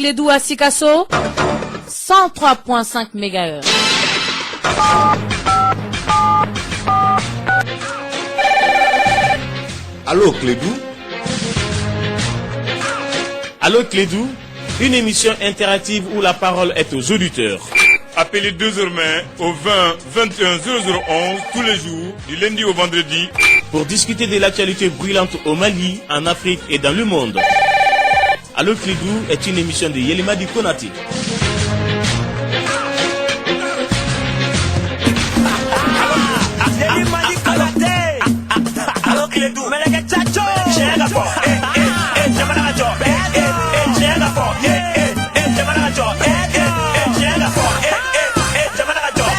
Clédou à Sikasso, 103.5 MHz. Allô Clédou. Allô Clédou, une émission interactive où la parole est aux auditeurs. Appelez désormais au 20 21 0011 tous les jours, du lundi au vendredi, pour discuter de l'actualité brûlante au Mali, en Afrique et dans le monde. Allô Clédou est une émission de Yelimadi Konati. Allô Clédou, mais les gars, j'ai la force. J'ai mal à la joie. J'ai la force. J'ai mal à la joie. J'ai la force. J'ai mal à la joie.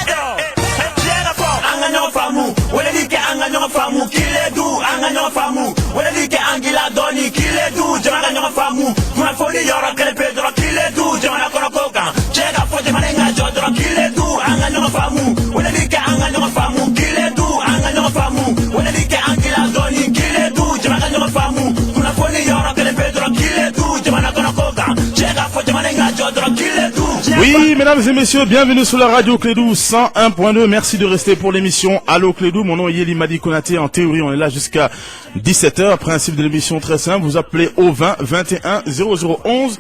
J'ai la force. Anganyong famu, wale dike anganyong famu, Kiledu anganyong famu, wale dike angila doni, Kiledu anganyong famu, kuma foli yora krepe dro Kiledu, jamana kono koka, j'ai la force, jamana ngajo dro Kiledu anganyong famu, wale dike anganyong famu, Kiledu anganyong famu, wale dike angila doni, Kiledu jamana famu, kuma foli yora krepe dro Kiledu, jamana kono koka, j'ai la force, jamana ngajo dro Kiledu. Oui, mesdames et messieurs, bienvenue sur la radio Clédou 101.2. Merci de rester pour l'émission Allô Clédou. Mon nom est Yelimadi Konaté. En théorie, on est là jusqu'à 17h. Principe de l'émission très simple. Vous appelez au 20 21 0011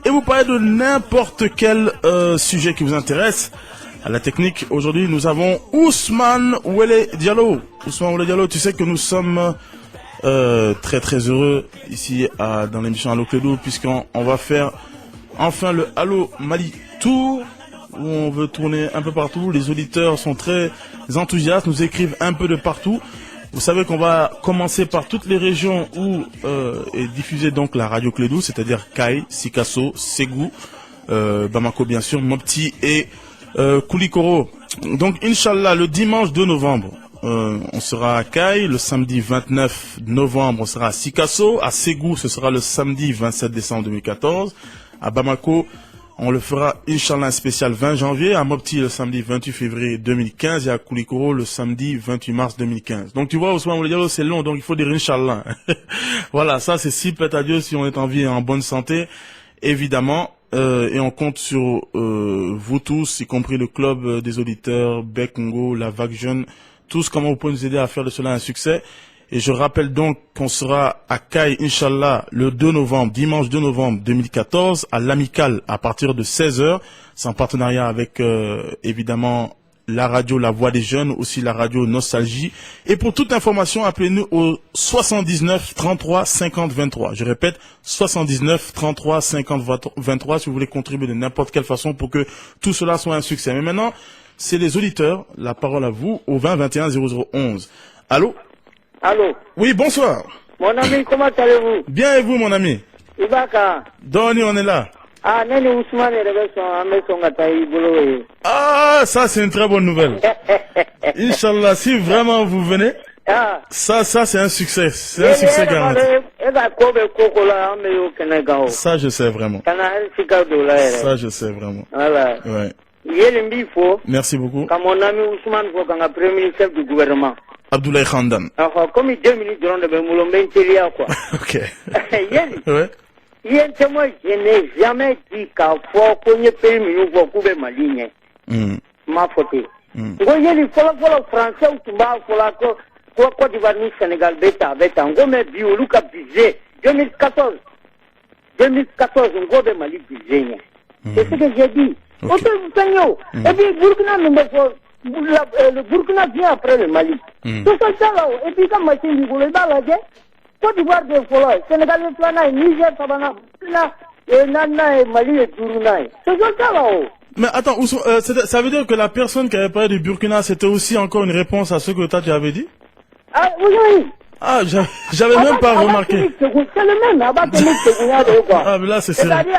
et vous parlez de n'importe quel sujet qui vous intéresse. À la technique, aujourd'hui, nous avons Ousmane Ouele Diallo. Ousmane Ouele Diallo, tu sais que nous sommes très très heureux ici dans l'émission Allô Clédou, puisqu'on va faire enfin le Allô Mali Tour, où on veut tourner un peu partout. Les auditeurs sont très enthousiastes, nous écrivent un peu de partout. Vous savez qu'on va commencer par toutes les régions où est diffusée donc la radio Clédou, c'est-à-dire Kay, Sikasso, Ségou, Bamako bien sûr, Mopti et Koulikoro. Donc Inch'Allah, le dimanche 2 novembre, on sera à Kay. Le samedi 29 novembre, on sera à Sikasso. À Ségou, ce sera le samedi 27 décembre 2014. À Bamako, on le fera, Inch'Allah, un spécial 20 janvier. À Mopti, le samedi 28 février 2015. Et à Koulikoro, le samedi 28 mars 2015. Donc, tu vois, Ousmane Ouele Diallo, c'est long, donc il faut dire Inch'Allah. Voilà, ça, c'est si peut-être à Dieu, si on est en vie et en bonne santé, évidemment. Et on compte sur vous tous, y compris le club des auditeurs, Bekongo, la Vague Jeune, tous, comment vous pouvez nous aider à faire de cela un succès. Et je rappelle donc qu'on sera à Kay, Inch'Allah, le 2 novembre, dimanche 2 novembre 2014, à l'Amicale, à partir de 16h. C'est en partenariat avec, évidemment, la radio La Voix des Jeunes, aussi la radio Nostalgie. Et pour toute information, appelez-nous au 79 33 50 23. Je répète, 79 33 50 23, si vous voulez contribuer de n'importe quelle façon pour que tout cela soit un succès. Mais maintenant, c'est les auditeurs. La parole à vous, au 20 21 0011. Allô? Allô. Oui, bonsoir. Mon ami, comment allez-vous? Bien, et vous, mon ami? Ibaka. Doni, on est là. Ah, Nene Ousmane Ah, ça, c'est une très bonne nouvelle. Inch'Allah, si vraiment vous venez, ça, c'est un succès. C'est un succès garanti. Ça, je sais vraiment. Ça, je sais vraiment. Voilà. Ouais. Merci beaucoup. Comme mon ami Ousmane, faut qu'on a premier ministre du gouvernement. Abdoulaye Khandan. Enfin, comme 2 minutes durant le Moulombe Intéria, quoi. Ok. Ouais. Moi, je n'ai jamais dit qu'à fois qu'on y paye mieux pour couper ma ligne. Ma faute. Il faut le français ou tout bas, il faut la Côte d'Ivoire, Sénégal, Beta, on va mettre du Luka budget 2014. 2014, on va mettre Mali budget. C'est ce que j'ai dit. Et puis, Burkina, le Burkina vient après le Mali. Tout ça là, et puis quand machine du Goulet, Côte d'Ivoire de Fola, Sénégal de Plana, Niger, Tabana, Nana, Mali et Tourouna. C'est ça là. Mais attends, ça veut dire que la personne qui avait parlé du Burkina, c'était aussi encore une réponse à ce que toi tu avais dit? Ah oui. Ah, j'avais même pas remarqué. C'est le même, Ah, mais là, c'est sérieux.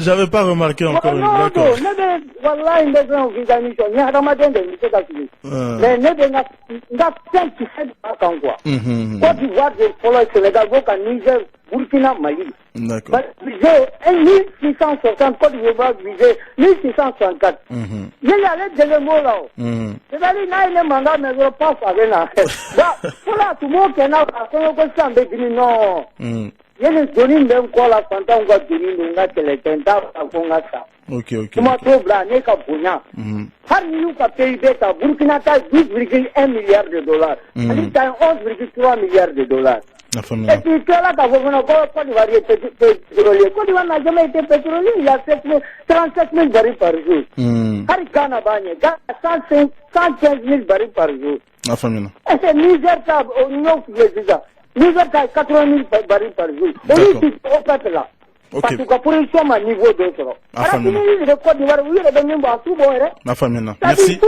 J'avais pas remarqué encore. D'accord. Burkina, Mali. D'accord. Visé 1660, Côte d'Ivoire visé 1664. Il y a les mots là. C'est-à-dire, il y a un mandat, mais je passe avec là. Voilà, tout le monde qui est là, on peut s'en dire non. yele doni ndem ko la fanta nga doni nga teletenta ko nga sa. Ok. Kuma to bla ne ka bonya. Har ni ka PIB ta Burkina ta 12,1 milliards de dollars. Ali ta 11,3 milliards de dollars. La famille. Et puis là ka vona ko d'Ivoire pétrolier. Côte d'Ivoire n'a jamais été pétrolier, il y a 37 000 barils par jour. Har Ghana banye, Ghana 115 000 barils par jour. La famille. Et c'est Niger ta non président. Niger ta 80 000 barils par jour. Et lui au peuple là. Parce que la production à niveau d'autre. La famille. La famille. Merci.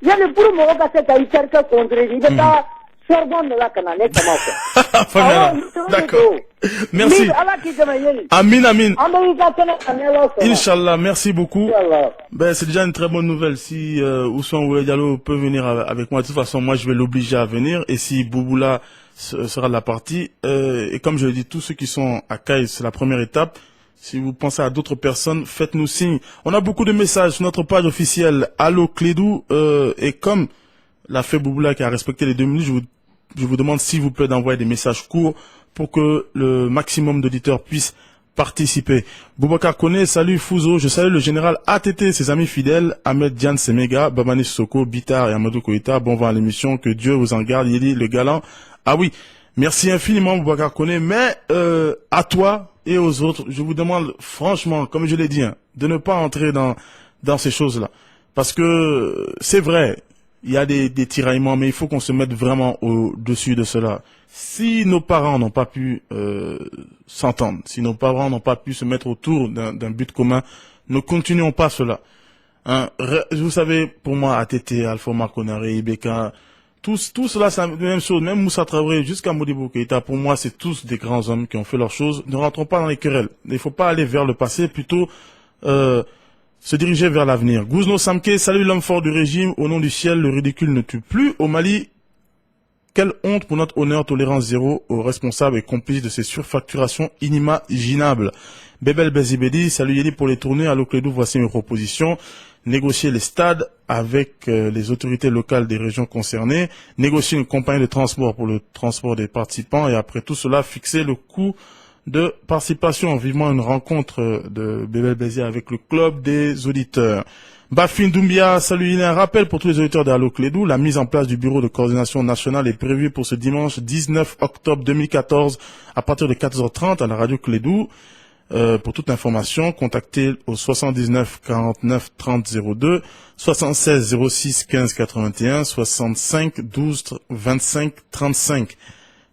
Il y a le pour moi que c'est à y faire contre lui. Il est à Sorbonne là qu'on a net comment. D'accord. Merci. Amin. Inch'Allah, merci beaucoup. Ben, c'est déjà une très bonne nouvelle. Si Ousmane Diallo peut venir avec moi, de toute façon, moi je vais l'obliger à venir. Et si Bouboula sera de la partie, et comme je l'ai dit, tous ceux qui sont à Caille, c'est la première étape. Si vous pensez à d'autres personnes, faites-nous signe. On a beaucoup de messages sur notre page officielle Allo Clédou, et comme l'a fait Bouboula qui a respecté les 2 minutes, je vous demande s'il vous plaît d'envoyer des messages courts pour que le maximum d'auditeurs puissent participer. Boubacar Kone, salut Fouzo, je salue le général ATT, ses amis fidèles, Ahmed Diane Semega, Babani Soko, Bitar et Amadou Koïta. Bon vent à l'émission, que Dieu vous en garde, Yeli le galant. Ah oui, merci infiniment Boubacar Kone, mais à toi et aux autres, je vous demande franchement, comme je l'ai dit, de ne pas entrer dans ces choses-là. Parce que c'est vrai, il y a des tiraillements, mais il faut qu'on se mette vraiment au-dessus de cela. Si nos parents n'ont pas pu s'entendre, si nos parents n'ont pas pu se mettre autour d'un but commun, ne continuons pas cela. Vous savez, pour moi, ATT, Alpha Marconare, Ibeka, tout cela, c'est la même chose. Même Moussa Traoré jusqu'à Modibo Keïta, pour moi, c'est tous des grands hommes qui ont fait leurs choses. Ne rentrons pas dans les querelles. Il ne faut pas aller vers le passé, plutôt se diriger vers l'avenir. Gouzno Samke, salut l'homme fort du régime. Au nom du ciel, le ridicule ne tue plus. Au Mali, quelle honte pour notre honneur, tolérance zéro aux responsables et complices de ces surfacturations inimaginables. Bebel Bezibedi, salut Yeli pour les tournées. Allo Clédou, voici mes propositions. Négocier les stades avec les autorités locales des régions concernées. Négocier une compagnie de transport pour le transport des participants. Et après tout cela, fixer le coût de participation. Vivement une rencontre de Bébé Bézier avec le club des auditeurs. Bafin Doumbia, salut, il y a un rappel pour tous les auditeurs d'Allo Clédou. La mise en place du bureau de coordination nationale est prévue pour ce dimanche 19 octobre 2014 à partir de 14h30 à la radio Clédou. Pour toute information, contactez au 79 49 30 02, 76 06 15 81, 65 12 25 35.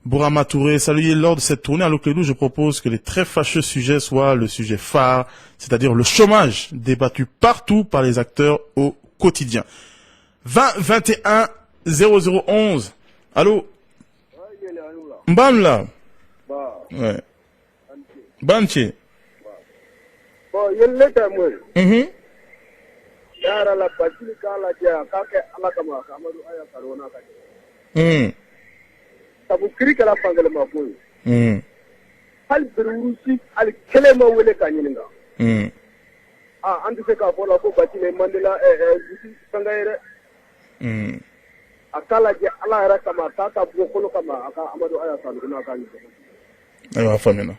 Bourama Touré, salut, lors de cette tournée à Locledou, je propose que les très fâcheux sujets soient le sujet phare, c'est-à-dire le chômage, débattu partout par les acteurs au quotidien. 20 21 0011. Allô? Mbam là? Ouais. Banchi. Bon, yelle ta mo. Yara la patili kala ja kake ala kama Amadu aya karona ka. Sabu kiri kala fangale ma boy. Hal berusi al kelema wele kanyininga. Andu se ka fola ko batile Mandela gusi sangaire. Akala ja ala ra kama tata bokolo kama aka Amadu aya karona ka. Aywa famina.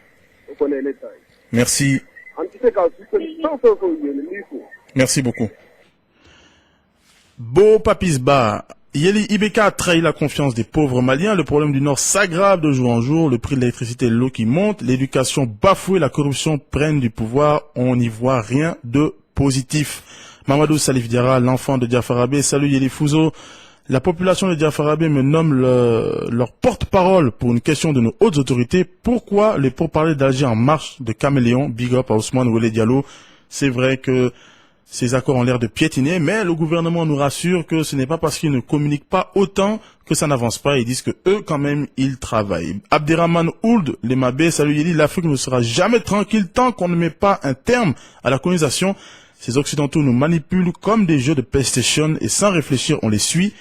Ko ne leta. Merci. Merci beaucoup. Beau Papisba, Yeli Ibeka a trahi la confiance des pauvres Maliens. Le problème du Nord s'aggrave de jour en jour. Le prix de l'électricité et de l'eau qui monte. L'éducation bafouée, la corruption prennent du pouvoir. On n'y voit rien de positif. Mamadou Salif Diarra, l'enfant de Diafarabé. Salut Yeli Fouzo. La population de Diafarabé me nomme leur porte-parole pour une question de nos hautes autorités. Pourquoi les pourparlers d'Alger en marche de caméléon? Big up à Ousmane Ouele Diallo. C'est vrai que ces accords ont l'air de piétiner, mais le gouvernement nous rassure que ce n'est pas parce qu'ils ne communiquent pas autant que ça n'avance pas. Ils disent que eux, quand même, ils travaillent. Abderrahman Ould, les Mabé, salut Yeli, l'Afrique ne sera jamais tranquille tant qu'on ne met pas un terme à la colonisation. Ces Occidentaux nous manipulent comme des jeux de PlayStation et sans réfléchir, on les suit.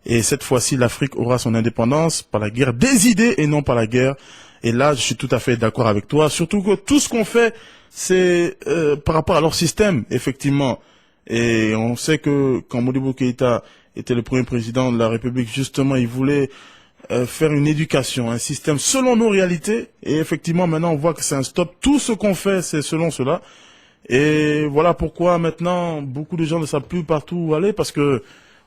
Et cette fois-ci, l'Afrique aura son indépendance par la guerre des idées et non par la guerre. Et là, je suis tout à fait d'accord avec toi. Surtout que tout ce qu'on fait, c'est par rapport à leur système, effectivement. Et on sait que quand Modibo Keïta était le premier président de la République, justement, il voulait faire une éducation, un système selon nos réalités. Et effectivement, maintenant, on voit que c'est un stop. Tout ce qu'on fait, c'est selon cela. Et voilà pourquoi maintenant, beaucoup de gens ne savent plus partout où aller, parce que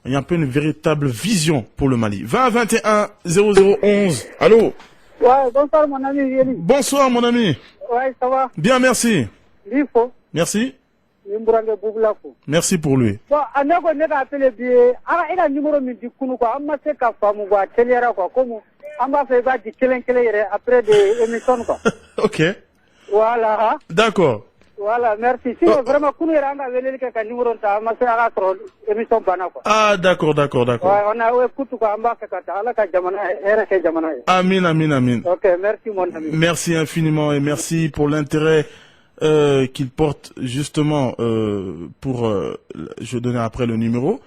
il y a un peu une véritable vision pour le Mali. 20 21 0011. Allô? Ouais, bonsoir mon ami Yeli. Bonsoir mon ami. Ouais, ça va? Bien, merci. Lifo. Merci. Nimburange Boublafo. Merci pour lui. Bon, anego ne ka appelé bien. Ah, il a numéro mi di kunu quoi. Amma se ka famu quoi. Teliera quoi. Comme amba fait ba di kelen après des émissions quoi. Ok. Voilà. D'accord. Voilà, merci. Sinon, vraiment, kunu era anga veleli ka numéro ta amma se aga trop émission bana quoi. Ah, d'accord. Ouais, on a écouté quoi. Amba ka ta ala ka jamana era ke jamana. Amin, amin, amin. Ok, merci mon ami. Merci infiniment et merci pour l'intérêt qu'il porte justement pour je vais donner après le numéro.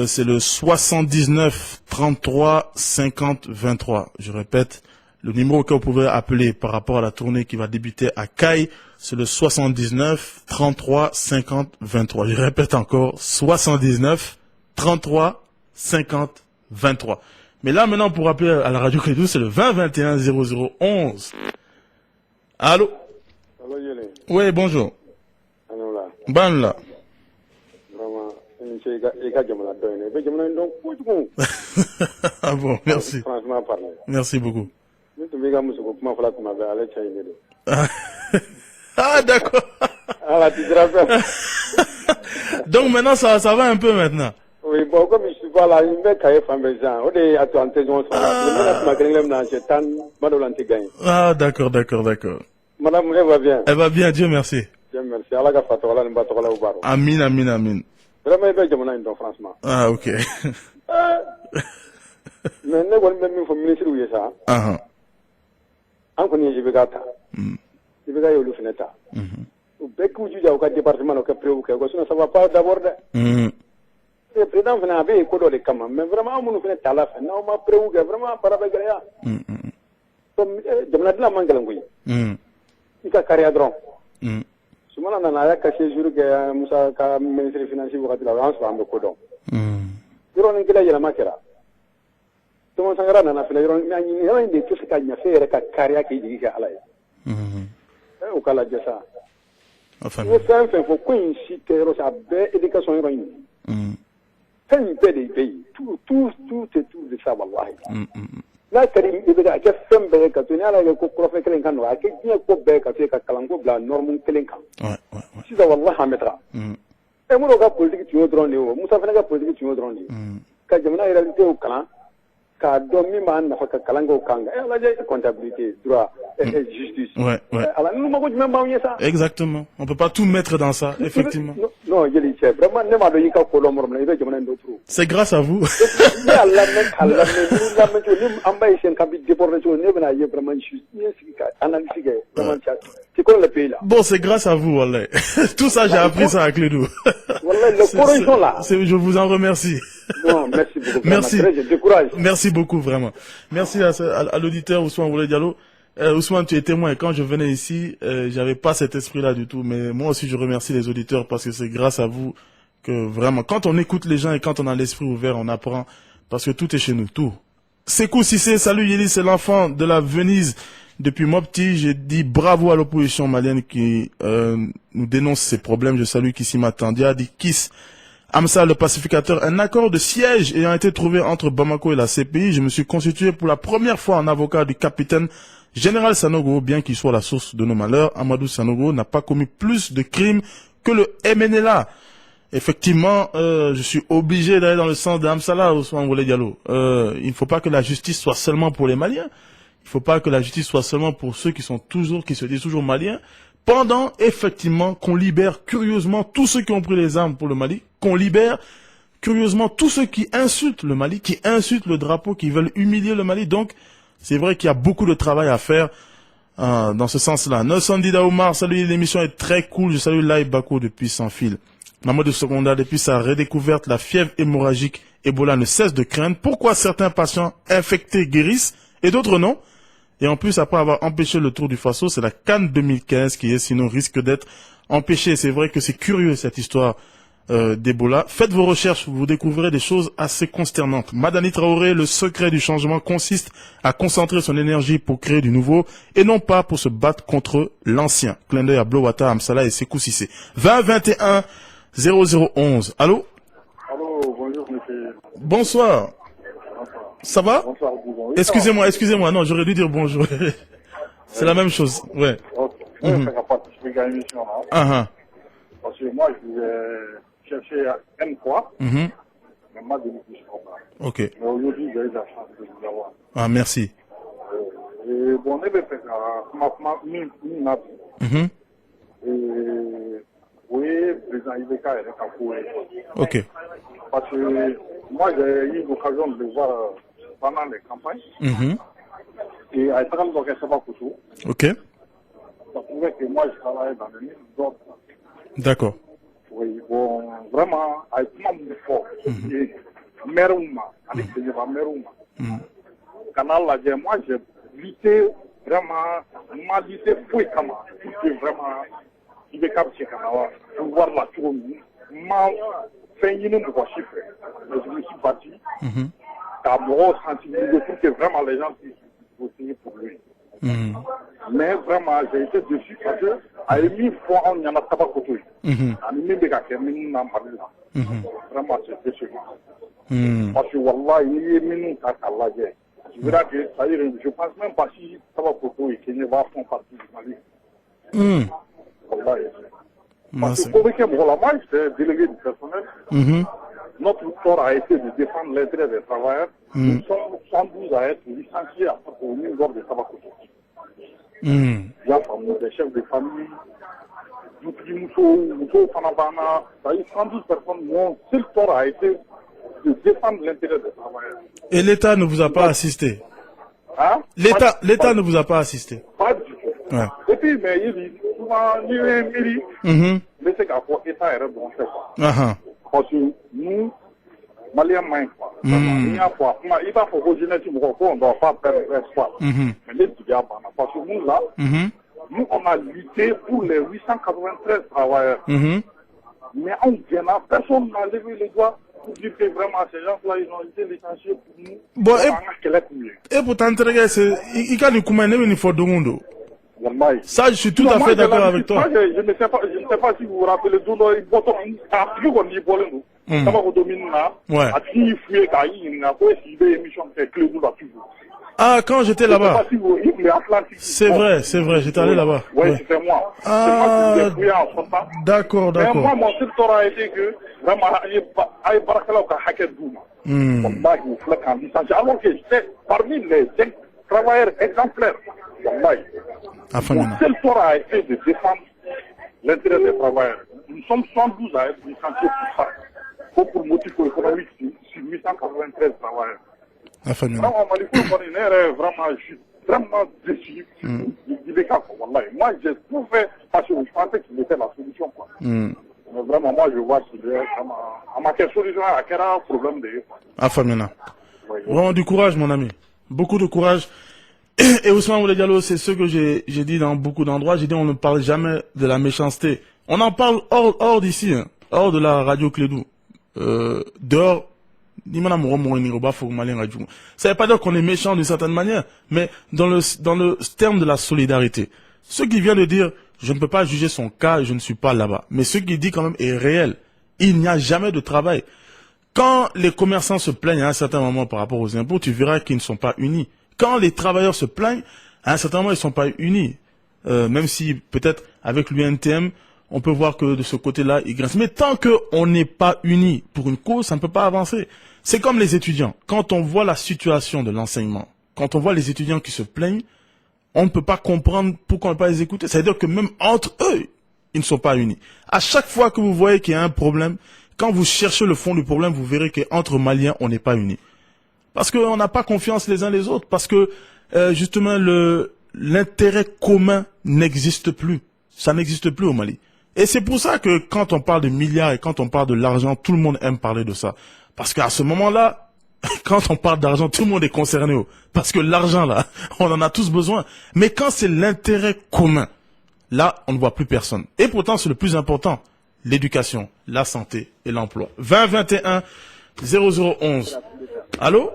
C'est le 79 33 50 23. Je répète, le numéro que vous pouvez appeler par rapport à la tournée qui va débuter à Caille, c'est le 79 33 50 23. Je répète encore, 79 33 50 23. Mais là maintenant pour appeler à la radio Clédou, c'est le 20 21 0011. Allô? Allô, Yeli. Oui, bonjour. Allô, là. Ban là. Vraiment, il y a jamana doyne. Il y a jamana donc beaucoup. Ah bon, merci. Franchement parlé. Merci beaucoup. Nous te mettons muso kuma fala kuma be ale chaine. Ah d'accord. Ah, la tu rappelles. Donc maintenant ça va un peu maintenant. Oui, bon, comme je suis pas là, il me caille femme gens. On est à toi en saison. Le menace ma grille là, c'est tan madolanti gagne. Ah d'accord. Madame, elle va bien. Elle va bien, Dieu merci. Dieu merci. Allah ka fatola ni batola ubaro. Amin. Vraiment, il y a jamana dans franchement. Ah ok. Mais ne wal même faut ministre ou ça. Ah An ko ni je be gata. Je be ga yolu feneta. Ou be ku ju ja au département au prévu que ça va pas d'abord. Le président fana be ko do le kama mais vraiment amunu fena tala fa na ma prévu que vraiment para be gaya. Comme jamana de la mangala ngoy. Ika carrière dron. Sumana na ya ka séjour que Musa ka ministre financier wakati la avance ba ko do. Yoro ni gila yela makera. Tomo sangara na fina yoro ni ni inde to sika nya fere ka carrière ki digi ka ala. O kala jessa. Enfin. Ni fait faut qu'on cite yoro sa be éducation yoro ni. Quand il paie des pays, tout de ça, wallahi. Là, Karim, il y a des femmes qui ont été là, qui ont fait quelqu'un qui a été la norme quelqu'un. Si ça, wallah, à mettre. Et moi, le politique, tu es au drone, Moussa Fenega politique, tu es au drone. Quand je me suis réalité au clan, quand Domi Man n'a pas de Kalango Kanga, elle a des comptabilité, droit et justice. Alors, nous m'avons même pas ça. Exactement. On peut pas tout mettre dans ça, effectivement. Non, il y a vraiment, ne m'a donné qu'à Colombo, mais il y a des autres. C'est grâce à vous. Bon, c'est grâce à vous, Wallah. Tout ça, j'ai appris ça à Clédou. Je vous en remercie. Non, merci beaucoup. Merci. Merci beaucoup, vraiment. Merci à l'auditeur Ousmane Boulay Diallo. Ousmane, tu es témoin. Quand je venais ici, j'avais pas cet esprit-là du tout. Mais moi aussi, je remercie les auditeurs parce que c'est grâce à vous que vraiment, quand on écoute les gens et quand on a l'esprit ouvert, on apprend. Parce que tout est chez nous, tout. Sekou Cissé, salut Yéli, c'est l'enfant de la Venise. Depuis mon petit, j'ai dit bravo à l'opposition malienne qui nous dénonce ces problèmes. Je salue Kissima Tandia, dit Kiss. Amsa, le pacificateur, un accord de siège ayant été trouvé entre Bamako et la CPI. Je me suis constitué pour la première fois en avocat du capitaine Général Sanogo, bien qu'il soit la source de nos malheurs. Amadou Sanogo n'a pas commis plus de crimes que le MNLA. Effectivement, je suis obligé d'aller dans le sens d'Amsala, Ousmane Boulay Diallo. Il ne faut pas que la justice soit seulement pour les Maliens. Il ne faut pas que la justice soit seulement pour ceux qui se disent toujours Maliens. Pendant, effectivement, qu'on libère curieusement tous ceux qui ont pris les armes pour le Mali, qu'on libère curieusement tous ceux qui insultent le Mali, qui insultent le drapeau, qui veulent humilier le Mali. Donc, c'est vrai qu'il y a beaucoup de travail à faire dans ce sens-là. Nelson Dida Omar, salut, l'émission est très cool. Je salue Laï Bako depuis Sans Fil. Maman de secondaire, depuis sa redécouverte, la fièvre hémorragique Ebola ne cesse de craindre. Pourquoi certains patients infectés guérissent et d'autres non? Et en plus, après avoir empêché le Tour du Faso, c'est la CAN 2015 qui est sinon risque d'être empêchée. C'est vrai que c'est curieux cette histoire d'Ebola. Faites vos recherches, vous découvrirez des choses assez consternantes. Madani Traoré, le secret du changement consiste à concentrer son énergie pour créer du nouveau et non pas pour se battre contre l'ancien. Clin d'œil à Blowata, Amsala et Sekou Sissé. 20 21 0011. Allô? Allô, bonjour monsieur. Bonsoir. Ça va? Bonsoir, Excusez-moi, non, j'aurais dû dire bonjour. C'est la même chose, ouais. Ok. Je vais faire participer à l'émission là. Parce que moi, je vais chercher une fois, mais moi, je ne suis pas. Ok. Mais aujourd'hui, j'ai eu la chance de vous avoir. Ah, merci. Et bon, je vais faire une nappe. Et oui, le président Ibeka est recapoué. Ok. Parce que moi, j'ai eu l'occasion de le voir pendant les campagnes. Et à Etran, donc, ça va coucher. Ok. Ça prouvait que moi, je travaillais dans le milieu d'autres. D'accord. Oui, bon, vraiment, à Etran, fort. Et Merouma, avec le Merouma. Canal, là, moi, j'ai lutté vraiment, m'a lutté fouillement. Tout est vraiment, il est capté, pour voir la tour. M'a fait une fois chiffre. Mais je me suis battu. Car mon sensibiliser pour que vraiment les gens puissent voter pour lui. Mais vraiment, j'ai été déçu parce que, à une fois, on y en a pas côté. À une minute, il n'a pas là. Vraiment, c'est décevant. Parce que, wallah, il y a une minute à Kalagé. Je veux dire que, ça y est, je pense même pas si ça va côté et qu'il ne va pas partie du Mali. Wallah, parce que, pour que moi, j'étais délégué du personnel. Notre tort a été de défendre l'intérêt des travailleurs. Nous sommes 112 à être licenciés au niveau de Tabakoto. Il y a des chefs de famille, Mousso, Fanabana, ça y est, 112 personnes. Mon seul tort a été de défendre l'intérêt des travailleurs. Et l'État ne vous a pas assisté? Hein? L'État ne vous a pas assisté? Pas du tout. Ouais. Et puis, mais il dit, souvent, il y a un mérite. Mais c'est qu'à quoi l'État est bon, c'est ça. Parce que nous, Maliens, il y a quoi? Il va faut que je ne dis pas qu'on ne doit pas perdre l'espoir. Mais les diables, parce que nous, là, nous, on a lutté pour les 893 travailleurs. Mais on vient là, personne n'a levé les doigts pour dire que vraiment ces gens-là, ils ont été licenciés pour nous. Bon, et pour t'entreguer, il y a une commande, il faut de monde. Ça, je suis tout à fait d'accord avec toi. Je ne sais pas si vous vous rappelez, il bottom, plus qu'on y voit nous. Ça va dominer là. À qui fouiller, car il n'a pas essayé d'émission de clé là toujours. Ah, quand j'étais là-bas. C'est vrai, j'étais allé là-bas. Oui, c'était moi. Ah, c'est moi qui fouillé en son temps. D'accord. Mais moi, mon seul tort a été que, vraiment, aïe, barakala, ka haket douma. Wallahi, vous faites en licence. Alors que j'étais parmi les travailleurs exemplaires. Wallahi. Mon seul tort a été de défendre l'intérêt des travailleurs. Nous sommes 112 à être licenciés pour ça. Pour le motif économique sur 893 travailleurs. Non, on m'a dit que vraiment, je suis vraiment déçu. Moi, j'ai tout fait parce que je pensais qu'il était la solution. Mais vraiment, moi, je vois qu'il est à ma solution, à quel problème de. Afamina. Vraiment du courage, mon ami. Beaucoup de courage. Et Ousmane Oulé Diallo, c'est ce que j'ai dit dans beaucoup d'endroits. J'ai dit, on ne parle jamais de la méchanceté. On en parle hors d'ici, hein, hors de la radio Clédou. Dehors, ça veut pas dire qu'on est méchant d'une certaine manière, mais dans le terme de la solidarité. Ce qui vient de dire, je ne peux pas juger son cas, je ne suis pas là-bas. Mais ce qu'il dit quand même est réel. Il n'y a jamais de travail. Quand les commerçants se plaignent à un certain moment par rapport aux impôts, tu verras qu'ils ne sont pas unis. Quand les travailleurs se plaignent, à un certain moment, ils ne sont pas unis. Même si peut-être avec l'UNTM, on peut voir que de ce côté-là, ils grincent. Mais tant qu'on n'est pas unis pour une cause, ça ne peut pas avancer. C'est comme les étudiants. Quand on voit la situation de l'enseignement, quand on voit les étudiants qui se plaignent, on ne peut pas comprendre pourquoi on ne peut pas les écouter. C'est-à-dire que même entre eux, ils ne sont pas unis. À chaque fois que vous voyez qu'il y a un problème, quand vous cherchez le fond du problème, vous verrez qu'entre Maliens, on n'est pas unis. Parce qu'on n'a pas confiance les uns les autres. Parce que, justement, l'intérêt commun n'existe plus. Ça n'existe plus au Mali. Et c'est pour ça que quand on parle de milliards et quand on parle de l'argent, tout le monde aime parler de ça. Parce qu'à ce moment-là, quand on parle d'argent, tout le monde est concerné. Parce que l'argent, là, on en a tous besoin. Mais quand c'est l'intérêt commun, là, on ne voit plus personne. Et pourtant, c'est le plus important. l'éducation, la santé et l'emploi. 2021 0011. Allô?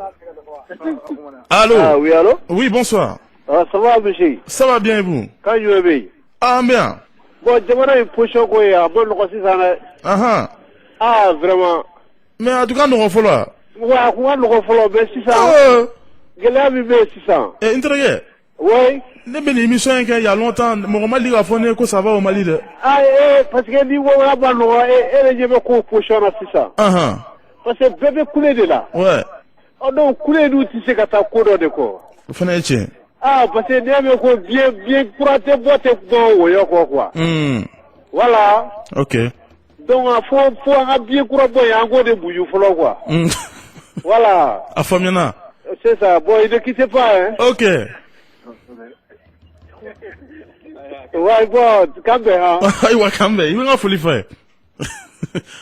Allô? Ah oui, allô? Oui, bonsoir. Ah, ça va, monsieur? Ça va bien et vous? Quand je vais bien. Ah, bien. Bon, j'aimerais une position quoi, bon, le conseil, ça Ah, ah, vraiment. mais en tout cas, nous refons là. Ouais, quoi, le refolo, ben, 600. Gala, ben, 600. Eh, intérêt. Oui. Ne ben émission il y a longtemps, mon Mali a fourni que ça va au Mali de. Ah, parce que ni voilà, bah, non, je vais quoi, position à 600. Parce que bébé coulé de là. Ouais. Oh non, coulé d'où tu sais que t'as couru de quoi. Vous faites Ah, parce que n'y quoi, bien, pour te boîte, bon, ouais, quoi. Voilà. Ok. Donc, faut bien courir, bon, il y a un gros de bouillou, faut quoi. Voilà. À Famiana. C'est ça. Bon, il ne quitte pas, hein. Ok. Ouais, bon, quand même, hein. Aïwa Kambe, il m'a fallu faire.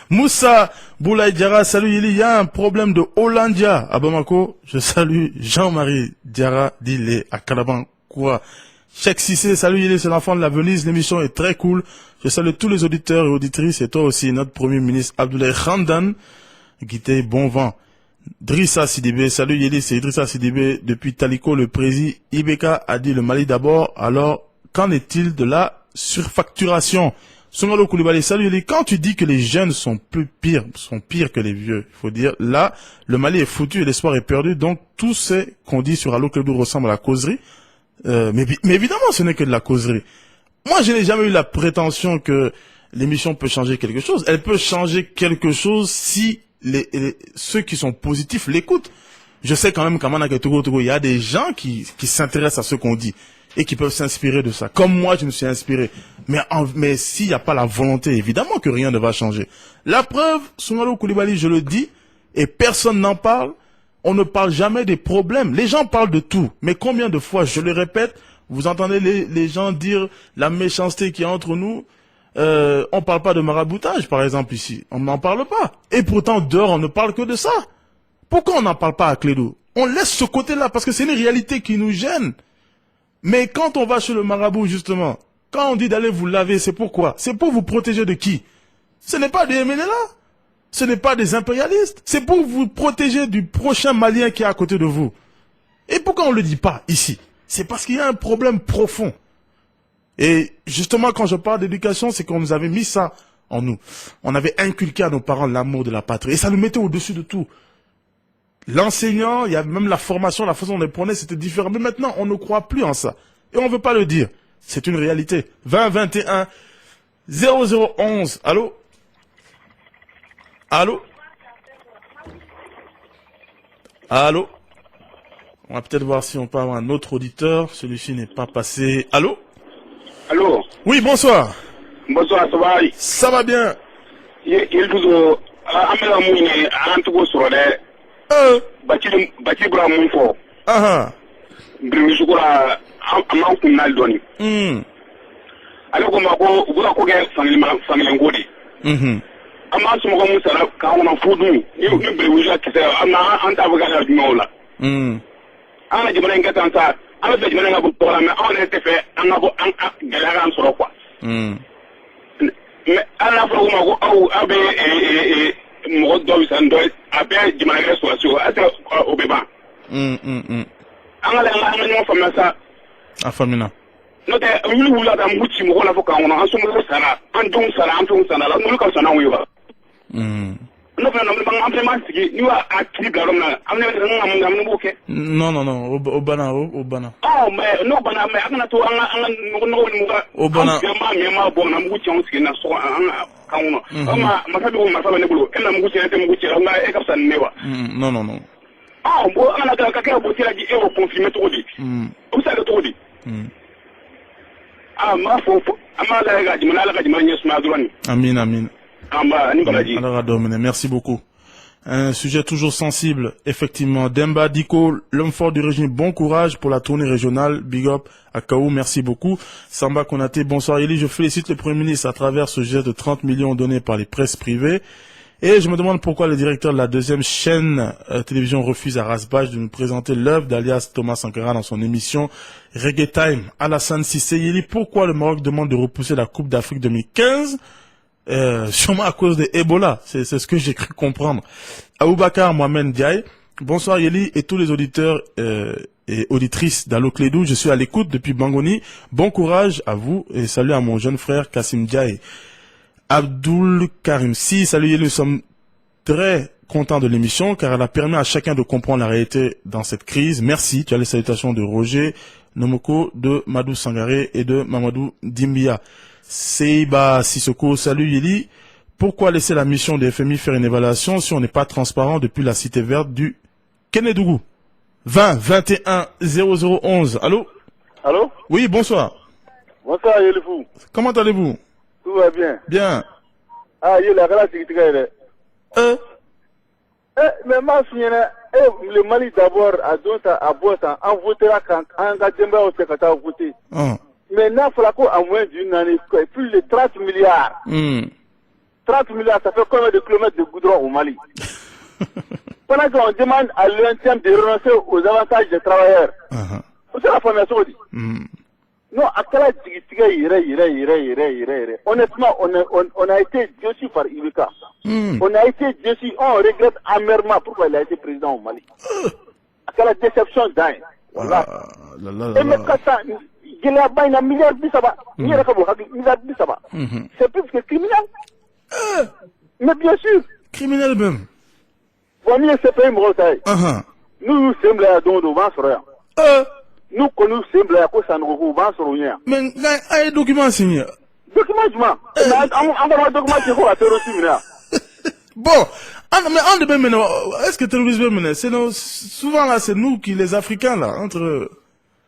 Moussa Boulaye Diarra, salut, il y a un problème de Hollandia à Bamako. Je salue Jean-Marie Diarra Dile à Calaban. Quoi? Cheikh Sissé, salut, il est l'enfant de la Venise. L'émission est très cool. Je salue tous les auditeurs et auditrices et toi aussi, notre premier ministre Abdoulaye Khandan. Guité, bon vent. Drissa Sidibé, salut Yéli, c'est Drissa Sidibé. Depuis Taliko, le président Ibeka a dit le Mali d'abord. Alors, qu'en est-il de la surfacturation? Songalo Koulibaly, salut Yéli. Quand tu dis que les jeunes sont pires que les vieux, il faut dire, là, le Mali est foutu et l'espoir est perdu. Donc, tout ce qu'on dit sur Allo Club ressemble à la causerie. Mais évidemment, ce n'est que de la causerie. Moi, je n'ai jamais eu la prétention que l'émission peut changer quelque chose. Elle peut changer quelque chose si ceux qui sont positifs l'écoutent. Je sais quand même qu'à Manaka Togo, il y a des gens qui s'intéressent à ce qu'on dit et qui peuvent s'inspirer de ça. Comme moi, je me suis inspiré. Mais s'il n'y a pas la volonté, évidemment que rien ne va changer. La preuve, Songalo Koulibaly, je le dis, et personne n'en parle. On ne parle jamais des problèmes. Les gens parlent de tout. Mais combien de fois, je le répète, vous entendez les gens dire la méchanceté qui est entre nous. On parle pas de maraboutage, par exemple, ici. On n'en parle pas. Et pourtant, dehors, on ne parle que de ça. Pourquoi on n'en parle pas à Clédou? On laisse ce côté-là, parce que c'est une réalité qui nous gêne. Mais quand on va chez le marabout, justement, quand on dit d'aller vous laver, c'est pourquoi? C'est pour vous protéger de qui? Ce n'est pas des MNLA. Ce n'est pas des impérialistes. C'est pour vous protéger du prochain Malien qui est à côté de vous. Et pourquoi on le dit pas ici? C'est parce qu'il y a un problème profond. Et justement, quand je parle d'éducation, c'est qu'on nous avait mis ça en nous. On avait inculqué à nos parents l'amour de la patrie. Et ça nous mettait au-dessus de tout. L'enseignant, il y a même la formation, la façon dont on les prenait, c'était différent. Mais maintenant, on ne croit plus en ça. Et on ne veut pas le dire. C'est une réalité. 2021 0011. Allô? Allô? Allô? On va peut-être voir si on peut avoir un autre auditeur. Celui-ci n'est pas passé. Allô? Allô? Oui, bonsoir. Bonsoir, ça va? Ça va bien. Il toujours, Amela Mouni, Antogo sur les Bati Bramon for. Ah Grimishura, Amount Naldoni. Alors, comme vous avez famille Ngodi. Ama sumogo musara ka wona fudu ni brebuja kite ama anta buga na nola ana jimana ngata anta ana be jimana ngabu tola me ana tefe ana bo an galara an soro kwa me ana fo ma go au abe mo do sando abe jimana ga so ata obeba ana la ana no fa masa afamina no te wulu wula da muchi mo la fo ka wona an sumo sara an dum sara an tun sara la no ka sana wiwa non, Obana. Oh, mais non, Bana, mais I'm not non. Ah, bon, on a quelqu'un qui a dit confirmé trop dit. Où ça le trop dit? Ah, ma faut, Amin. Merci beaucoup. Un sujet toujours sensible, effectivement. Demba Diko, l'homme fort du régime, bon courage pour la tournée régionale. Big up à Kaou, merci beaucoup. Samba Konaté, bonsoir Eli, je félicite le Premier ministre à travers ce geste de 30 millions donnés par les presses privées. Et je me demande pourquoi le directeur de la deuxième chaîne télévision refuse à Rasbach de nous présenter l'œuvre d'alias Thomas Sankara dans son émission Reggae Time. Alassane Sissé, Eli, pourquoi le Maroc demande de repousser la Coupe d'Afrique 2015? sûrement à cause de Ebola. C'est ce que j'ai cru comprendre. Aboubakar Mohamed Diaye. Bonsoir Yeli et tous les auditeurs et auditrices d'Allo Clédou. Je suis à l'écoute depuis Bangoni. Bon courage à vous et salut à mon jeune frère Kassim Diaye. Abdul Karim Si, salut Yeli, nous sommes très contents de l'émission car elle a permis à chacun de comprendre la réalité dans cette crise. Merci. Tu as les salutations de Roger Nomoko, de Madou Sangaré et de Mamadou Dimbia. Seiba Sissoko, salut Yeli. Pourquoi laisser la mission des FMI faire une évaluation si on n'est pas transparent depuis la cité verte du Kénédougou? 20 21 0011. Allô? Allô? Oui, bonsoir. Bonsoir, Yelifou. Comment allez-vous? Tout va bien. Bien. Ah, il a la sécurité. Mais ma fille, le Mali d'abord, à Donta, à Bossa, en votera quand un gars au secrétaire voté. Maintenant, il faut en moins d'une année, plus de 30 milliards. 30 milliards, ça fait combien de kilomètres de goudron au Mali? Pendant qu'on demande à l'UNTM de renoncer aux avantages des travailleurs. C'est la formation dit. Non, à quel âge honnêtement, on a été déçus par Ibeka. On a été déçus, on regrette amèrement pourquoi il a été président au Mali. À quelle déception dingue. Voilà. Et mais quand ça, il y a un milliard de sabats. C'est plus que criminel. Mais bien sûr. Criminel même. Nous nous sommes là dans le vent sur rien. Nous nous sommes là pour ça nous vent sur rien. Mais un document signé. Document. Bon, mais en demain maintenant, est-ce que terrorisme maintenant, c'est souvent là, c'est nous qui les Africains là, entre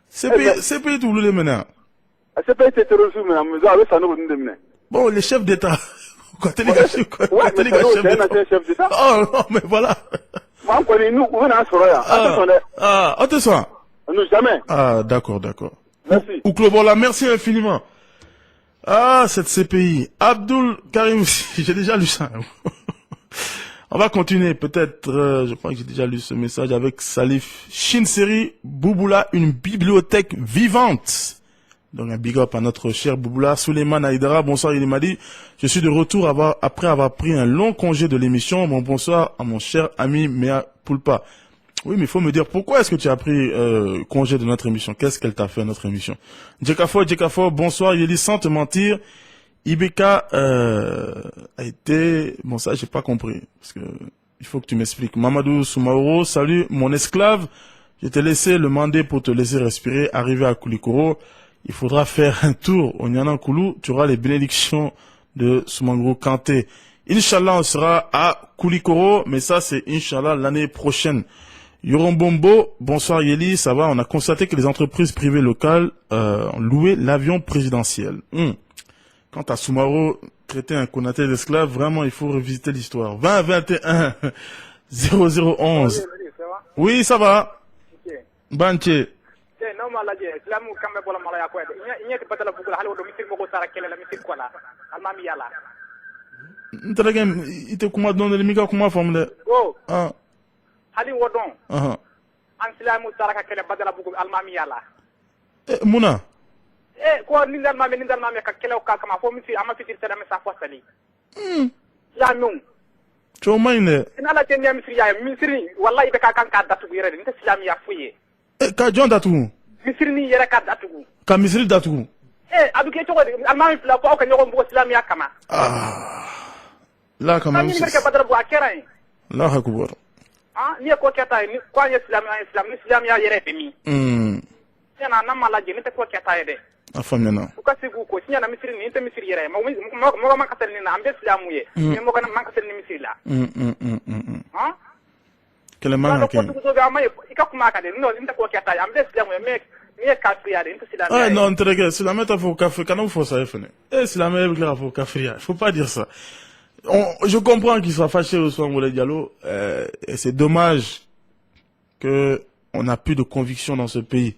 ces pays tout le maintenant. Ces pays c'est terrorisme maintenant, mais avec ça nous nous bon, les chefs d'État. Quoi, t'es les chef d'État. Oh non, mais voilà. On te sent. Nous jamais. Ah, d'accord. Merci. Ouklobola, merci infiniment. Ah, cette CPI. Abdul Karim, j'ai déjà lu ça. On va continuer, peut-être, je crois que j'ai déjà lu ce message avec Salif. Chinseri Bouboula, une bibliothèque vivante. Donc un big up à notre cher Bouboula. Souleymane Aïdara, bonsoir Ilimadi. Je suis de retour après avoir pris un long congé de l'émission. Bon bonsoir à mon cher ami Mea Poulpa. Oui, mais il faut me dire pourquoi est-ce que tu as pris congé de notre émission? Qu'est-ce qu'elle t'a fait à notre émission? Djekafo, bonsoir Yeli, sans te mentir. Ibeka a été... Bon, ça, j'ai pas compris. Parce que il faut que tu m'expliques. Mamadou Soumaoro, salut, mon esclave. Je t'ai laissé le mandat pour te laisser respirer. Arrivé à Koulikoro, il faudra faire un tour au Nyanankoulou. Tu auras les bénédictions de Soumangro Kanté. Inch'Allah, on sera à Koulikoro, mais ça, c'est Inch'Allah l'année prochaine. Yorombombo, bonsoir Yeli, ça va, on a constaté que les entreprises privées locales ont loué l'avion présidentiel. Quant à Soumaro, traiter un Konaté d'esclave, vraiment, il faut revisiter l'histoire. 20 21 0011. Oui, ça va. Banche. Ntragem, ite kuma don le mika kuma formule. Oh. Hali wodon. Ansilamu saraka kele badala bugu almami yala. Muna. Ko nindal mame ka kele ka kama fo misi ama fitir sada me sa fosali. Ya nun. To mayne. Ina la tenya misri ya misri wallahi be ka kan ka datu yere ni islam ya fuye. Ka jon datu. Misri ni yere ka datu. Ka misri datu. Aduke to almami fla ko ka nyogo bugo islam ya kama. La kama. Ni merke badala bu akera. La akbar. Ni ko keta ni kwa islam ya yere bemi. Yana na malaje ni te ko keta yede. Afamna na. Ukasigu ko sinya na misiri ni te misiri yere mo man kasel ni na ambe islamu ye. Ni mo kana man kasel ni misiri la. Kele man ko to ga mai ikakuma ka de no ni te ko keta ambe islamu ye me kafiri yade ni te islamu. Ah non, entregue, c'est la métaphore kafiri kana faut ça fene. C'est la métaphore kafiri. Faut pas dire ça. Je comprends qu'il soit fâché au soir Moulay Diallo, et c'est dommage que on n'a plus de conviction dans ce pays.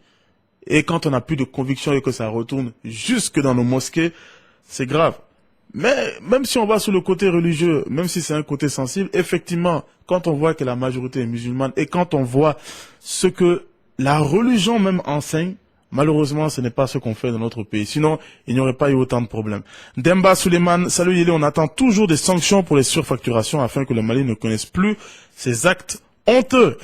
Et quand on n'a plus de conviction et que ça retourne jusque dans nos mosquées, c'est grave. Mais même si on va sur le côté religieux, même si c'est un côté sensible, effectivement, quand on voit que la majorité est musulmane et quand on voit ce que la religion même enseigne, Malheureusement, ce n'est pas ce qu'on fait dans notre pays. Sinon, il n'y aurait pas eu autant de problèmes. Demba Suleiman, salut Yélé, on attend toujours des sanctions pour les surfacturations afin que le Mali ne connaisse plus ces actes honteux.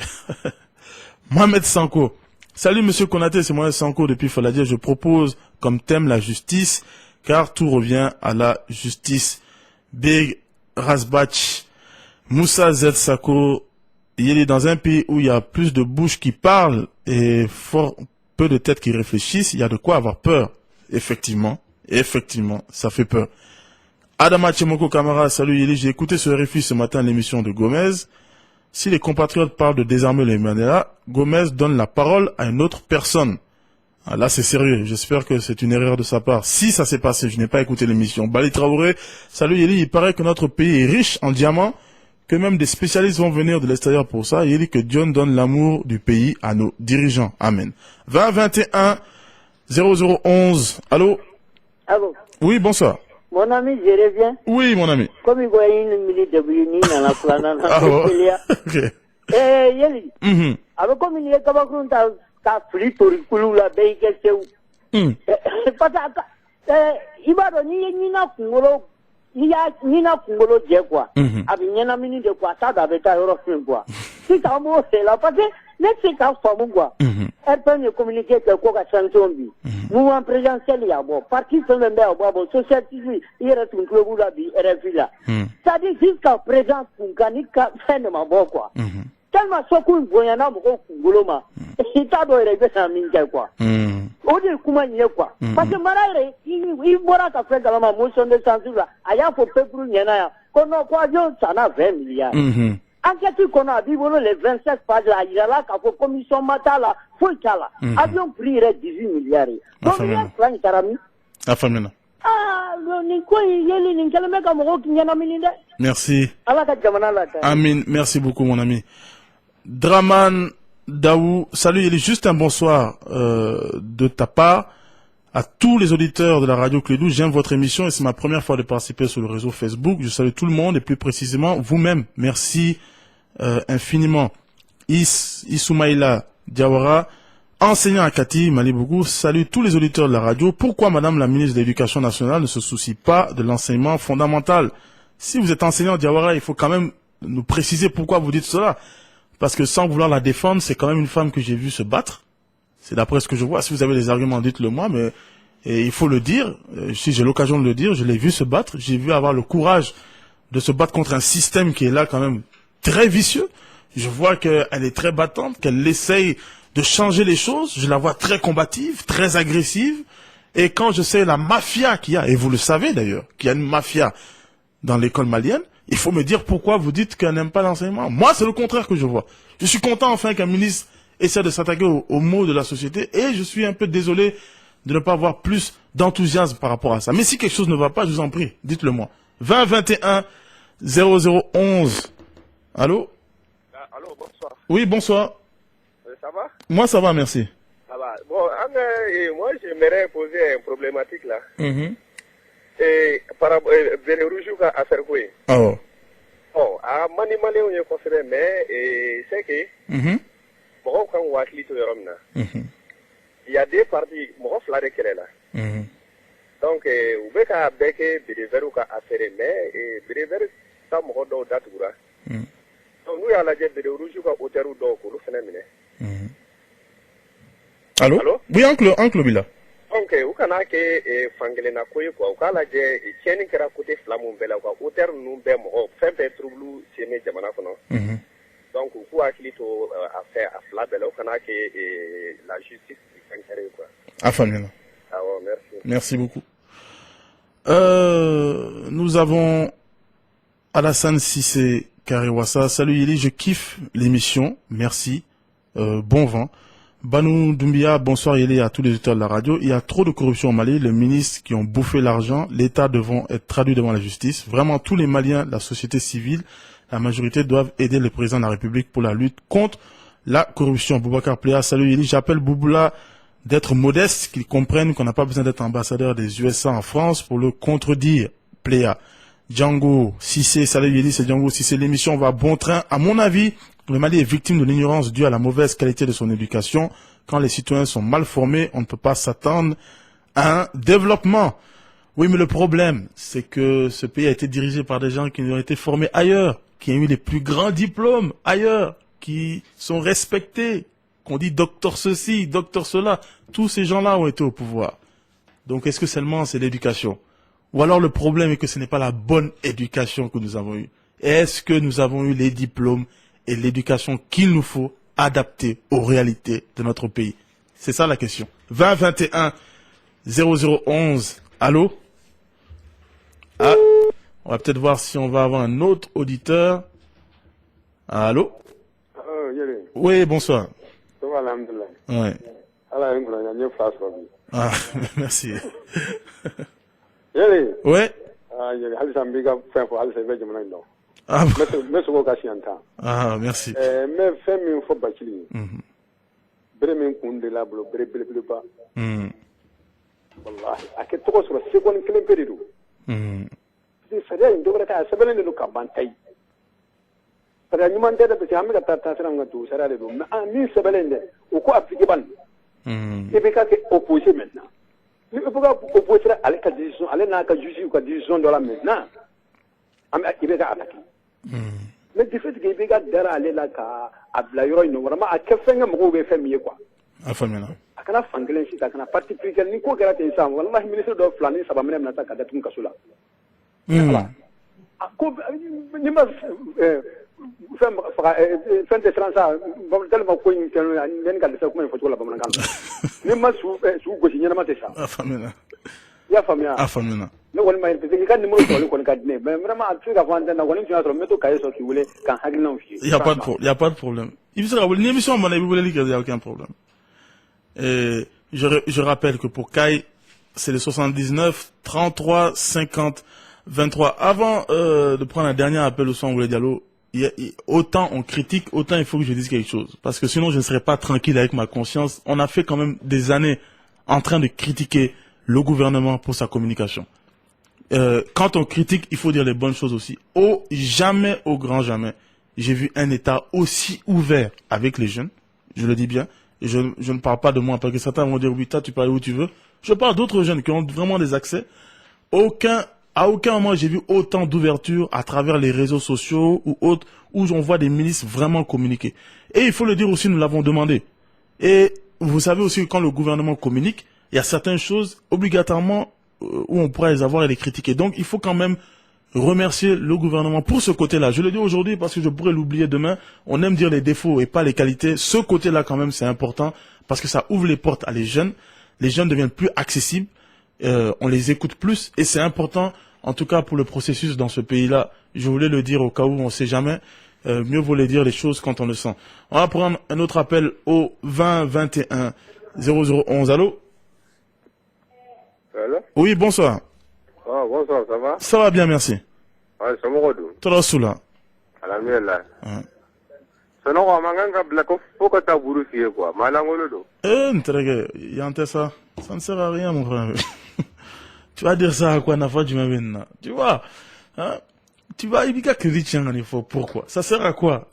Mohamed Sanko, salut Monsieur Konaté, c'est Mohamed Sanko depuis Faladia. Je propose comme thème la justice, car tout revient à la justice. Big Rasbach, Moussa Z Sako, Yélé, dans un pays où il y a plus de bouches qui parlent et fort peu de têtes qui réfléchissent, il y a de quoi avoir peur. Effectivement, ça fait peur. Adama Chemoko Kamara, salut Yéli, j'ai écouté ce RFI ce matin l'émission de Gomez. Si les compatriotes parlent de désarmer les Mandela, Gomez donne la parole à une autre personne. Ah, là c'est sérieux, j'espère que c'est une erreur de sa part. Si ça s'est passé, je n'ai pas écouté l'émission. Bali Traoré, salut Yéli, il paraît que notre pays est riche en diamants, que même des spécialistes vont venir de l'extérieur pour ça. Il dit que Dieu donne l'amour du pays à nos dirigeants. Amen. 2021 0011. Allô? Allô? Oui, bonsoir. Mon ami, je reviens. Oui, mon ami. Comme il voit une minute de bruni dans la planète. Ok. Yeli. Alors, comme il y a Kabakun, t'as flit pour le coup, la baie, c'est pas ça. Il va donner une Kungolo. Nina Kungolo je quoi. Abi nyana mini de quoi, ça d'avait ta eurofilm quoi. Si t'as mot c'est là, parce que, n'est-ce pas femme quoi. Elle peut nous communiquer que quoi qu'à sanction bi. Mouvement présidentiel y a bon. Parti fait même bien, bon, société civile, il reste un club là, bi, RFI là. Ça dit jusqu'à présent, Kunganika, fait de ma bon quoi. Tellement sokou voyana moko Kungolo ma. Il t'a donné régler sa mine quoi. O de kuma nye quoi. Parce que Maraire, il bora ka fait dans la motion de censure là. Aya faut peuple nyana ya. Kono kwa avion ça na 20 milliards. Enquête qu'on a vu les 27 pages là, il y a là qu'à faut commission mata là, faut là. Avion prix 18 milliards. Donc il y a plein de tarami. Afamena. Ah, ni quoi yeli ni kala meka moko kinyana milinde. Merci. Allah ka jamana la. Amin, merci beaucoup mon ami. Draman Daou, salut, il est juste un bonsoir de ta part à tous les auditeurs de la radio Clédou. J'aime votre émission et c'est ma première fois de participer sur le réseau Facebook. Je salue tout le monde et plus précisément vous-même. Merci infiniment. Isoumaïla Diawara, enseignant à Kati, Malibougou, salue tous les auditeurs de la radio. Pourquoi Madame la ministre de l'Éducation nationale ne se soucie pas de l'enseignement fondamental? Si vous êtes enseignant Diawara, il faut quand même nous préciser pourquoi vous dites cela. Parce que sans vouloir la défendre, c'est quand même une femme que j'ai vue se battre. C'est d'après ce que je vois. Si vous avez des arguments, dites-le moi, mais il faut le dire. Si j'ai l'occasion de le dire, je l'ai vue se battre. J'ai vu avoir le courage de se battre contre un système qui est là quand même très vicieux. Je vois qu'elle est très battante, qu'elle essaye de changer les choses. Je la vois très combative, très agressive. Et quand je sais la mafia qu'il y a, et vous le savez d'ailleurs, qu'il y a une mafia dans l'école malienne, il faut me dire pourquoi vous dites qu'elle n'aime pas l'enseignement. Moi, c'est le contraire que je vois. Je suis content enfin qu'un ministre essaie de s'attaquer aux maux de la société et je suis un peu désolé de ne pas avoir plus d'enthousiasme par rapport à ça. Mais si quelque chose ne va pas, je vous en prie, dites-le moi. 2021 0011. Allô? Allô, bonsoir. Oui, bonsoir. Ça va? Moi, ça va, merci. Ça va. Bon, moi, j'aimerais poser une problématique là. Et par rapport à Roujouka à faire quoi? Oh. Oh, à Manimale, on est considéré, mais c'est que, bon, quand on a cliqué sur le il y a deux parties, bon, flatter qu'elle est là. Donc, vous pouvez faire avec Béréver ou à faire, mais Béréver, ça m'a donné d'atura. Donc, nous, à la jet de Roujouka au terreau d'eau, pour le phénomène. Allô? Allô? Oui, oncle Bila. Donc, vous kana ke fangele na koy quoi ou kala je tieni kera côté flamme bela quoi hauteur nous be mo fembe trouble seme jamana kono donc ku akili to affaire afla bela ou kana ke la justice kankere quoi afamena. Ah ouais, merci. Merci beaucoup. Nous avons Alassane Sissé Kariwassa. Salut Yeli, je kiffe l'émission. Merci. Bon vent. Banou Doumbia, bonsoir Yeli à tous les auditeurs de la radio. Il y a trop de corruption au Mali, les ministres qui ont bouffé l'argent, l'État devant être traduit devant la justice. Vraiment, tous les Maliens, la société civile, la majorité doivent aider le président de la République pour la lutte contre la corruption. Boubacar Pléa, salut Yeli, j'appelle Bouboula d'être modeste, qu'ils comprennent qu'on n'a pas besoin d'être ambassadeur des USA en France pour le contredire. Pléa. Django Cissé, salut Yeli, c'est Django Cissé. L'émission va bon train. À mon avis, le Mali est victime de l'ignorance due à la mauvaise qualité de son éducation. quand les citoyens sont mal formés, on ne peut pas s'attendre à un développement. Oui, mais le problème, c'est que ce pays a été dirigé par des gens qui ont été formés ailleurs, qui ont eu les plus grands diplômes ailleurs, qui sont respectés, qu'on dit docteur ceci, docteur cela. Tous ces gens-là ont été au pouvoir. Donc, est-ce que seulement c'est l'éducation? Ou alors le problème est que ce n'est pas la bonne éducation que nous avons eue. Est-ce que nous avons eu les diplômes et l'éducation qu'il nous faut adapter aux réalités de notre pays? C'est ça la question. 20 21 0011. Allô? Ah, on va peut-être voir si on va avoir un autre auditeur. Allô? Oui, bonsoir. Ouais. Ah, merci. Ouais. Ah, merci. Parce que ɲuman tɛ dɛ parce que an bɛ ka taa taasira min kan tugu sariya de don mais min sɛbɛnlen dɛ o ko appliqué ban i bɛ ka kɛ opposé maintenant ni i bɛ ka opposé ale ka décision ale n'a ka juge ka décision dɔ la maintenant i bɛ ka attaqué mais du fait que i bɛ ka dara ale la ka a bila yɔrɔ in na vraiment a kɛ fɛn kɛ mɔgɔw bɛ fɛn min ye quoi a faamuyala a kana fan kelen si ta a kana parti pris ni ko kɛra ten sisan walahi ministre dɔ 2 ni 3 minɛ bɛna taa ka datugu kaso la ko ni ma fɛn tɛ siran sa tellement ko in kɛlen ne ka dɛsɛ kuma in fɔcogo la bamanankan na ni ma su gosi ɲɛnama tɛ sa a faamuyala i y'a faamuya a faamuyala ne kɔni ma parce que i ka numéro sɔrɔli kɔni ka di ne mais vraiment a tɛ se ka fɔ antenne na kɔni tun y'a sɔrɔ n bɛ to cahier sɔrɔ k'i wele k'an hakilinaw f'i ye il y a pas de problème il bɛ se ka wele ni émission mana i bɛ weleli kɛ il y a aucun problème et je rappelle que pour Kai c'est le 79 33 50 23 avant de prendre un dernier appel au son Oulé Diallo. Autant on critique, autant il faut que je dise quelque chose. Parce que sinon, je ne serais pas tranquille avec ma conscience. On a fait quand même des années en train de critiquer le gouvernement pour sa communication. Quand on critique, il faut dire les bonnes choses aussi. Jamais, au grand jamais, j'ai vu un État aussi ouvert avec les jeunes. Je le dis bien. Et je ne parle pas de moi, parce que certains vont dire, oui, toi, tu parles où tu veux. Je parle d'autres jeunes qui ont vraiment des accès. À aucun moment j'ai vu autant d'ouverture à travers les réseaux sociaux ou autres où on voit des ministres vraiment communiquer. Et il faut le dire aussi, nous l'avons demandé. Et vous savez aussi que quand le gouvernement communique, il y a certaines choses obligatoirement où on pourra les avoir et les critiquer. Donc il faut quand même remercier le gouvernement pour ce côté-là. Je le dis aujourd'hui parce que je pourrais l'oublier demain. On aime dire les défauts et pas les qualités. Ce côté-là quand même c'est important parce que ça ouvre les portes à les jeunes. Les jeunes deviennent plus accessibles. On les écoute plus et c'est important, en tout cas pour le processus dans ce pays-là. Je voulais le dire au cas où on ne sait jamais. Mieux vaut les dire les choses quand on le sent. On va prendre un autre appel au 20 21 0011. Allô? Allô? Oui, bonsoir. Ah, bonsoir, ça va? Ça va bien, merci. Ouais, c'est mon retour. Toi, Soula. Alhamdulillah. Sinon, on m'a dit que faut que tu aies voulu fier quoi. Malangolo. Ça ne sert à rien, mon frère. Tu vas dire ça à quoi, Nafa, tu m'as tu vois, hein? Tu vas, il y a que pourquoi? Ça sert à quoi?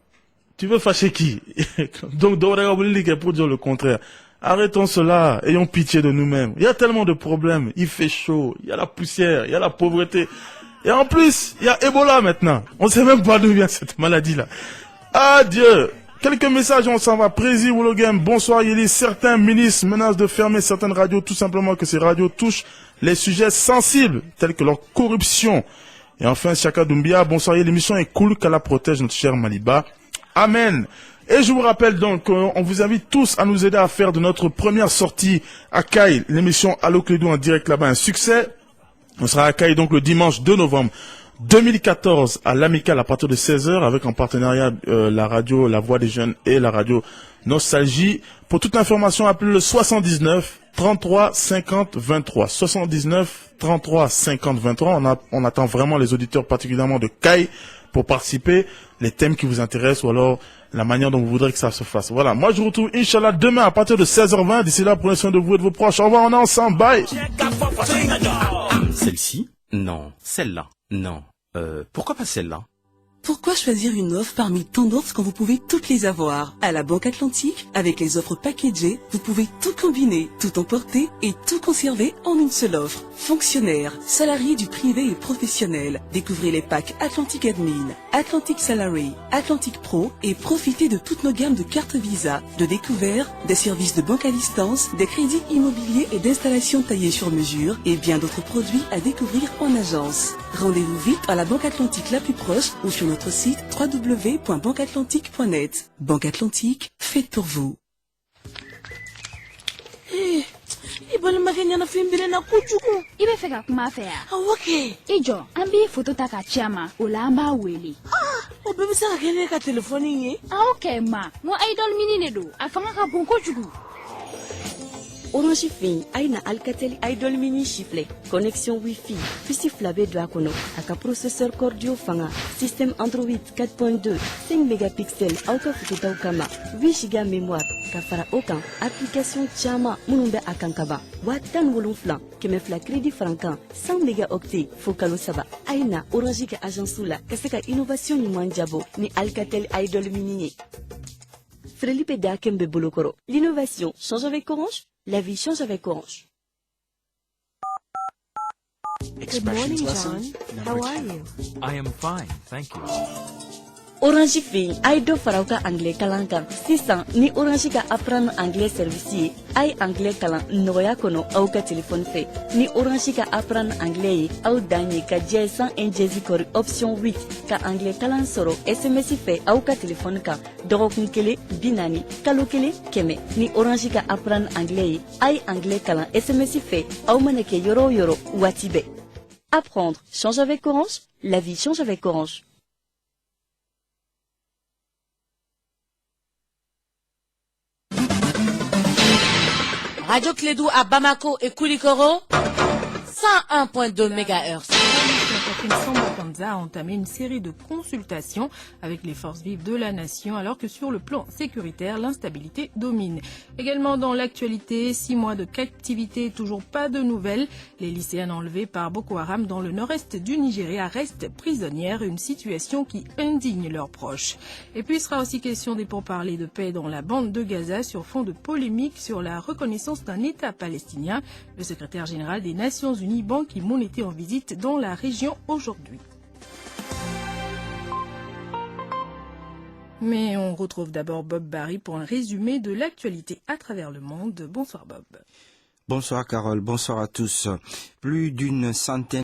Tu veux fâcher qui? Donc, pour dire le contraire. Arrêtons cela, ayons pitié de nous-mêmes. Il y a tellement de problèmes. Il fait chaud, il y a la poussière, il y a la pauvreté. Et en plus, il y a Ebola maintenant. On ne sait même pas d'où vient cette maladie-là. Adieu. Quelques messages, on s'en va. Prési Woulogem, bonsoir Yéli. Certains ministres menacent de fermer certaines radios, tout simplement que ces radios touchent les sujets sensibles, tels que leur corruption. Et enfin, Chaka Doumbia, bonsoir Yéli. L'émission est cool qu'Allah protège notre cher Maliba. Amen. Et je vous rappelle donc, on vous invite tous à nous aider à faire de notre première sortie à Caille, l'émission Allo Clédou en direct là-bas, un succès. On sera à Caille donc le dimanche 2 novembre 2014 à l'Amicale à partir de 16h avec en partenariat la radio La Voix des Jeunes et la radio Nostalgie. Pour toute information, appelez le 79 33 50 23. 79 33 50 23. On attend vraiment les auditeurs particulièrement de Caille pour participer, les thèmes qui vous intéressent ou alors la manière dont vous voudrez que ça se fasse. Voilà, moi je vous retrouve Inch'Allah demain à partir de 16h20. D'ici là, prenez soin de vous et de vos proches. Au revoir, on est ensemble. Bye. Celle-ci? Non. Celle-là? Non. Pourquoi pas celle-là? Pourquoi choisir une offre parmi tant d'autres quand vous pouvez toutes les avoir? À la Banque Atlantique, avec les offres packagées, vous pouvez tout combiner, tout emporter et tout conserver en une seule offre. Fonctionnaires, salariés du privé et professionnel, découvrez les packs Atlantic Admin, Atlantic Salary, Atlantic Pro et profitez de toutes nos gammes de cartes Visa, de découvert, des services de banque à distance, des crédits immobiliers et d'installations taillées sur mesure et bien d'autres produits à découvrir en agence. Rendez-vous vite à la Banque Atlantique la plus proche ou sur notre site www.banqueatlantique.net. Banque Atlantique, faite pour vous. Ibal maganya na fimbire na kuchuku. Ibe feka kuma fea. Okay. Ijo, ambi photo taka chama, ulamba weli. O bebe sa kene ka telefoni ye. Okay ma, mo idol mini ne do. Afanga ka bon kuchuku. Orange Fin aina Alcatel Idol Mini Chifflet, connexion Wi-Fi, puce flabé de Akono, aka processeur Cordio Fanga, système Android 4.2, 5 mégapixels, auka photo kama, 8 Go mémoire, kafara okan, application Chama, munumbe akankaba, watan wolonflan, kemefla crédit francan, 100 mégaoctets, focalo saba, aina Orange ka agence la, kaseka innovation ni manjabo, ni Alcatel Idol Mini. Frelipe Dakembe Bolokoro, l'innovation change avec Orange. La vie change avec Orange. Good morning, John. How are you? I am fine, thank you. Orange Fin, aido farauka anglais kalankan. Sisan ni Orange ka apprendre anglais service ay anglais kalan noya kono au ka téléphone fait. Ni Orange ka apprendre anglais au danye ka J100 NJZ kori option 8 ka anglais kalan soro SMS fait au ka téléphone ka dorokun kele binani kalo kele keme. Ni Orange ka apprendre anglais ay anglais kalan SMS fait au maneke yoro yoro watibe. Apprendre change avec Orange, la vie change avec Orange. Radio Clédou à Bamako et Koulikoro, 101.2 MHz. A entamé une série de consultations avec les forces vives de la nation alors que sur le plan sécuritaire, l'instabilité domine. Également dans l'actualité, 6 mois de captivité, toujours pas de nouvelles. Les lycéennes enlevées par Boko Haram dans le nord-est du Nigeria restent prisonnières, une situation qui indigne leurs proches. Et puis il sera aussi question des pourparlers de paix dans la bande de Gaza sur fond de polémique sur la reconnaissance d'un État palestinien. Le secrétaire général des Nations Unies, Ban Ki-moon, était en visite dans la région aujourd'hui. Mais on retrouve d'abord Bob Barry pour un résumé de l'actualité à travers le monde. Bonsoir Bob. Bonsoir Carole, bonsoir à tous. Plus d'une centaine